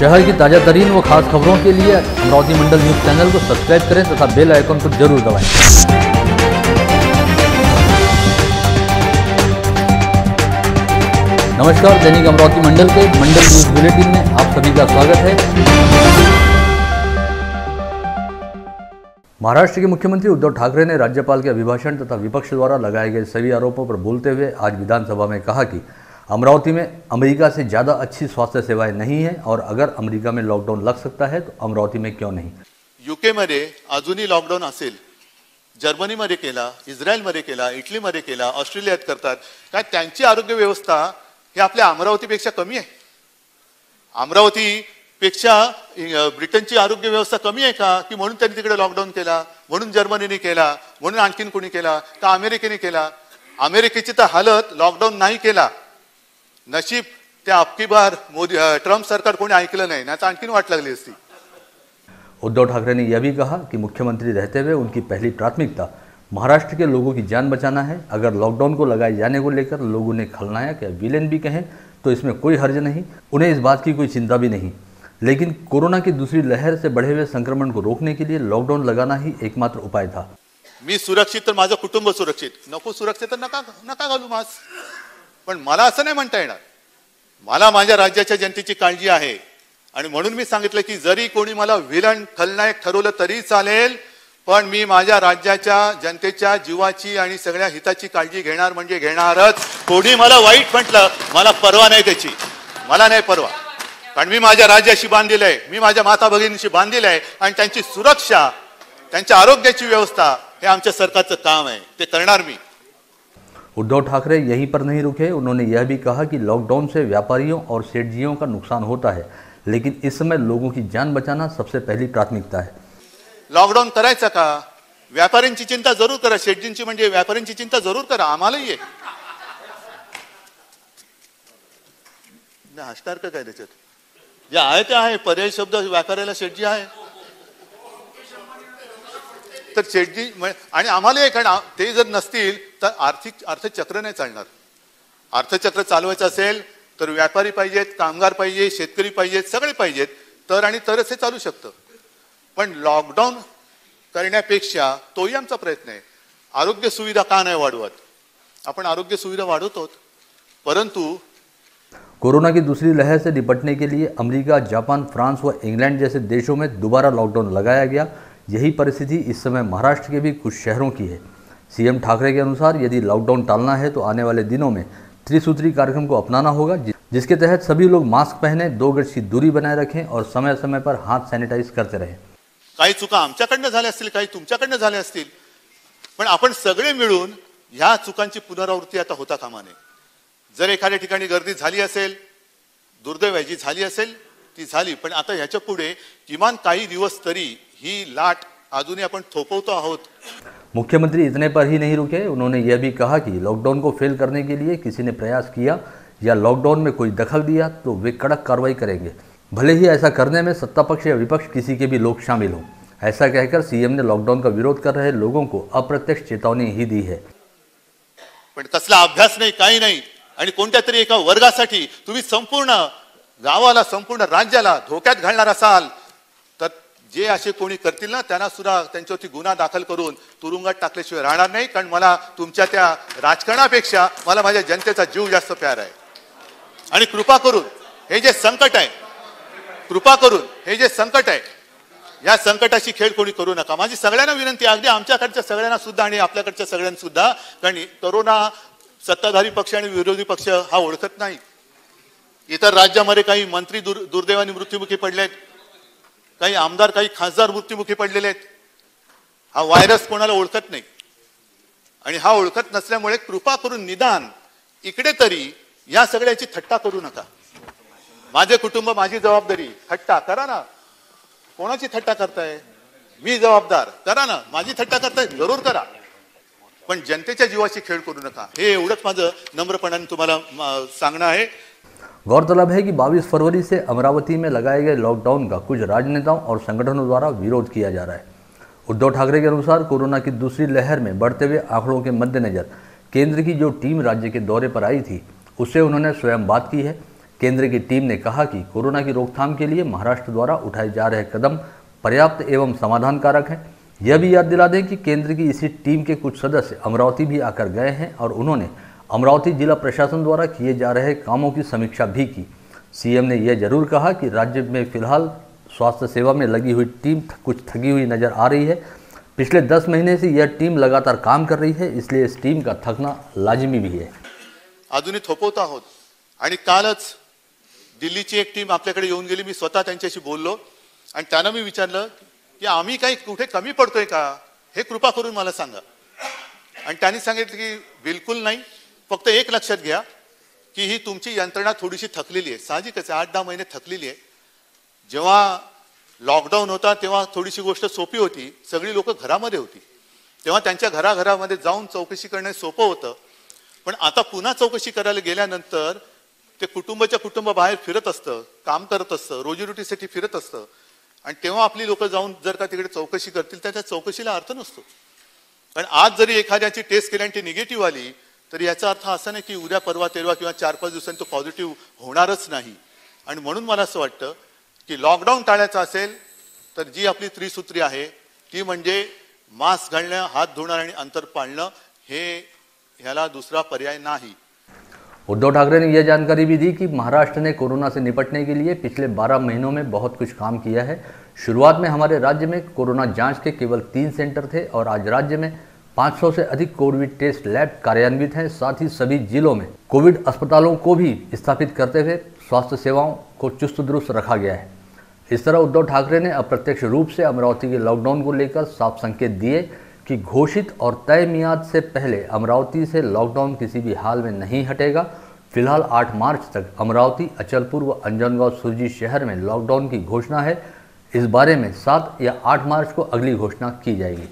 शहर की ताज़ा तरीन व खास खबरों के लिए अमरावती मंडल न्यूज़ चैनल को सब्सक्राइब करें तथा बेल आइकन को जरूर दबाएं। नमस्कार, दैनिक अमरावती मंडल के मंडल न्यूज़ बुलेटिन में आप सभी का स्वागत है। महाराष्ट्र के मुख्यमंत्री उद्धव ठाकरे ने राज्यपाल के अभिभाषण तथा विपक्ष द्वारा लगाए गए सभी आरोपों पर बोलते हुए आज विधानसभा में कहा कि अमरावती में अमेरिका से ज़्यादा अच्छी स्वास्थ्य सेवाएं नहीं हैं और अगर अमेरिका में लॉकडाउन लग सकता है तो अमरावती में क्यों नहीं। यूकेमध्ये अजूनही लॉकडाऊन असेल, जर्मनीमध्ये केला, इस्रायलमध्ये केला, इटलीमध्ये केला, ऑस्ट्रेलियात करतात, काय त्यांची आरोग्य व्यवस्था ही आपल्या अमरावतीपेक्षा कमी आहे? अमरावतीपेक्षा ब्रिटनची आरोग्य व्यवस्था कमी आहे का की म्हणून त्यांनी तिकडे लॉकडाऊन केला, म्हणून जर्मनीने केला, म्हणून आणखीन कोणी केला का अमेरिकेने केला? अमेरिकेची तर हालत लॉकडाऊन नाही केला, नशीब त्या अबकी बार मोदी ट्रम्प सरकार कोणी ऐकलं नाही, नाहीतर आणखीन वाट लागली असती। उद्धव ठाकरे ने यह भी कहा कि मुख्यमंत्री रहते हुए उनकी पहली प्राथमिकता महाराष्ट्र के लोगों की जान बचाना है। अगर लॉकडाउन को लगाए जाने को लेकर लोगों ने खलनायक या विलेन भी कहें तो इसमें कोई हर्ज नहीं, उन्हें इस बात की कोई चिंता भी नहीं, लेकिन कोरोना की दूसरी लहर से बढ़े हुए संक्रमण को रोकने के लिए लॉकडाउन लगाना ही एकमात्र उपाय था। मी सुरक्षित तर माझं कुटुंब सुरक्षित, नको सुरक्षित तर नका घालू मास्क, पण मला असं नाही म्हणता येणार। मला माझ्या राज्याच्या जनतेची काळजी आहे आणि म्हणून मी सांगितलं की जरी कोणी मला विलन खलनायक ठरवलं तरी चालेल, पण मी माझ्या राज्याच्या जनतेच्या जीवाची आणि सगळ्या हिताची काळजी घेणार म्हणजे घेणारच। कोणी मला वाईट म्हटलं, मला परवा नाही त्याची, मला नाही परवा, कारण मी माझ्या राज्याशी बांधलेलं आहे, मी माझ्या माता भगिनीशी बांधलेलं आहे आणि त्यांची सुरक्षा, त्यांच्या आरोग्याची व्यवस्था हे आमच्या सरकारचं काम आहे, ते करणार मी। उद्धव ठाकरे यहीं पर नहीं रुके, उन्होंने यह भी कहा कि लॉकडाउन से व्यापारियों और सेठजियों का नुकसान होता है, लेकिन इस समय लोगों की जान बचाना सबसे पहली प्राथमिकता है। लॉकडाऊन करायचा का? व्यापाऱ्यांची चिंता जरूर करा, शेटजींची म्हणजे व्यापाऱ्यांची चिंता जरूर करा, आम्हालाही आहे। हसणार का काय त्याच्यात? जे आहे ते आहे, पर्यायी शब्द व्यापाऱ्याला शेटजी आहे तर शेटजी आणि आम्हाला कारण ते जर नसतील तर अर्थचक्र नाही चालणार। अर्थचक्र चालवायचं असेल तर व्यापारी पाहिजेत, कामगार पाहिजे, शेतकरी पाहिजेत, सगळे पाहिजेत, तर आणि तरच हे चालू शकतं। पण लॉकडाऊन करण्यापेक्षा तोही आमचा प्रयत्न आहे। आरोग्य सुविधा का नाही वाढवत? आपण आरोग्य सुविधा वाढवतो, परंतु कोरोना की दूसरी लहर से निपटने के लिए अमेरिका, जापान, फ्रांस व इंग्लैंड जैसे देशों में दोबारा लॉकडाउन लगाया गया। यही परिस्थिति इस समय महाराष्ट्र के भी कुछ शहरों की है। सीएम ठाकरे के अनुसार यदि लॉकडाउन टालना है तो आने वाले दिनों में त्रिसूत्री कार्यक्रम को अपनाना होगा, जिसके तहत सभी लोग मास्क पहने, 2 गज की दूरी बनाए रखें और समय समय पर हाथ सैनिटाइज करते रहें। काही चुका आमच्याकडनं झाल्या असतील, काही तुमच्याकडनं झाल्या असतील, पण आपण सगळे मिळून ह्या चुकांची पुनरावृत्ती आता होता कामा नये। जर एखाद्या ठिकाणी गर्दी झाली असेल, दुर्दैवाची झाली असेल, ती झाली, पण आता ह्याच्या पुढे किमान काही दिवस तरी ही लाट अजूनही आपण थोपवतो आहोत। मुख्यमंत्री इतने पर ही नहीं रुके, उन्होंने यह भी कहा कि लॉकडाउन को फेल करने के लिए किसी ने प्रयास किया या लॉकडाउन में कोई दखल दिया तो वे कड़क कार्रवाई करेंगे, भले ही ऐसा करने में सत्ता पक्ष या विपक्ष किसी के भी लोग शामिल हों। ऐसा कहकर सीएम ने लॉकडाउन का विरोध कर रहे लोगों को अप्रत्यक्ष चेतावनी ही दी है। पण कसला अभ्यास नाही, काही नाही, आणि कोणत्या तरी एका वर्गासाठी तुम्ही संपूर्ण गावाला, संपूर्ण राज्याला धोक्यात घालणार असाल तर जे असे कोणी करतील ना त्यांना सुद्धा त्यांच्यावरती गुन्हा दाखल करून तुरुंगात टाकल्याशिवाय राहणार नाही। कारण मला तुमच्या त्या राजकारणापेक्षा मला माझ्या जनतेचा जीव जास्त प्यार आहे। आणि कृपा करून हे जे संकट आहे, कृपा करून हे जे संकट आहे, या संकटाची खेळ कोणी करू नका। माझी सगळ्यांना विनंती आहे, अगदी आमच्याकडच्या सगळ्यांना सुद्धा आणि आपल्याकडच्या सगळ्यांना सुद्धा, कारण कोरोना सत्ताधारी पक्ष आणि विरोधी पक्ष हा ओळखत नाही। इतर राज्यामध्ये काही मंत्री दुर्दैवाने मृत्युमुखी पडलेत, काही आमदार, काही खासदार मृत्युमुखी पडलेले आहेत। हा व्हायरस कोणाला ओळखत नाही आणि हा ओळखत नसल्यामुळे कृपा करून निदान इकडे तरी या सगळ्याची थट्टा करू नका। माझे कुटुंब, माझी जबाबदारी, थट्टा करा ना, कोणाची थट्टा करताय? मी जबाबदार, करा ना, माझी थट्टा करताय जरूर करा, पण जनतेच्या जीवाची खेळ करू नका, हे एवढंच माझं नम्रपणाने तुम्हाला सांगणं आहे। गौरतलब है कि 22 फरवरी से अमरावती में लगाए गए लॉकडाउन का कुछ राजनेताओं और संगठनों द्वारा विरोध किया जा रहा है। उद्धव ठाकरे के अनुसार कोरोना की दूसरी लहर में बढ़ते हुए आंकड़ों के मद्देनजर केंद्र की जो टीम राज्य के दौरे पर आई थी उससे उन्होंने स्वयं बात की है। केंद्र की टीम ने कहा कि कोरोना की रोकथाम के लिए महाराष्ट्र द्वारा उठाए जा रहे कदम पर्याप्त एवं समाधानकारक हैं। यह भी याद दिला दें कि केंद्र की इसी टीम के कुछ सदस्य अमरावती भी आकर गए हैं और उन्होंने अमरावती जिला प्रशासन द्वारा किए जा रहे कामों की समीक्षा भी की। सीएम ने यह जरूर कहा कि राज्य में फिलहाल स्वास्थ्य सेवा में लगी हुई टीम कुछ थकी हुई नजर आ रही है। पिछले 10 महीने से यह टीम लगातार काम कर रही है, इसलिए इस टीम का थकना लाजिमी भी है। अजूनही थोपवत आहोत आणि कालच दिल्लीची एक टीम आपल्याकडे येऊन गेली। मी स्वतः त्यांच्याशी बोललो आणि त्यांना मी विचारलं की आम्ही काही कुठे कमी पडतोय का, हे कृपा करून मला सांगा। आणि त्यांनी सांगितलं की बिलकुल नाही, फक्त एक लक्षात घ्या की ही तुमची यंत्रणा थोडीशी थकलेली आहे। साहजिकच 8-10 महिने थकलेली आहे। जेव्हा लॉकडाऊन होता तेव्हा थोडीशी गोष्ट सोपी होती, सगळी लोक घरामध्ये होती, तेव्हा त्यांच्या घराघरामध्ये जाऊन चौकशी करणे सोपं होतं। पण आता पुन्हा चौकशी करायला गेल्यानंतर ते कुटुंबाच्या कुटुंब बाहेर फिरत असतं, काम करत असतं, रोजीरोटीसाठी फिरत असतं आणि तेव्हा आपली लोक जाऊन जर का तिकडे चौकशी करतील तर त्या चौकशीला अर्थ नसतो। पण आज जरी एखाद्याची टेस्ट केली आणि ती निगेटिव्ह आली तर याचा अर्थ असा नाही की उद्या परवा तेरवा किंवा 4-5 दिवसांनी तो पॉझिटिव्ह होणारच नाही। आणि म्हणून मला असं वाटतं की लॉकडाऊन टाळायचं असेल तर जी आपली त्रिसूत्री आहे ती म्हणजे मास्क घालणं, हात धुणं आणि अंतर पाळणं, हे ह्याला दूसरा पर्याय नहीं। उद्धव ठाकरे ने यह जानकारी भी दी कि महाराष्ट्र ने कोरोना से निपटने के लिए पिछले 12 महीनों में बहुत कुछ काम किया है। शुरुआत में हमारे राज्य में कोरोना जांच के केवल 3 सेंटर थे और आज राज्य में 500 से अधिक कोविड टेस्ट लैब कार्यान्वित हैं। साथ ही सभी जिलों में कोविड अस्पतालों को भी स्थापित करते हुए स्वास्थ्य सेवाओं को चुस्त दुरुस्त रखा गया है। इस तरह उद्धव ठाकरे ने अप्रत्यक्ष रूप से अमरावती के लॉकडाउन को लेकर साफ संकेत दिए कि घोषित और तय मियाद से पहले अमरावती से लॉकडाउन किसी भी हाल में नहीं हटेगा। फिलहाल 8 मार्च तक अमरावती, अचलपुर व अंजनगांव सुरजी शहर में लॉकडाउन की घोषणा है। इस बारे में 7 या 8 मार्च को अगली घोषणा की जाएगी।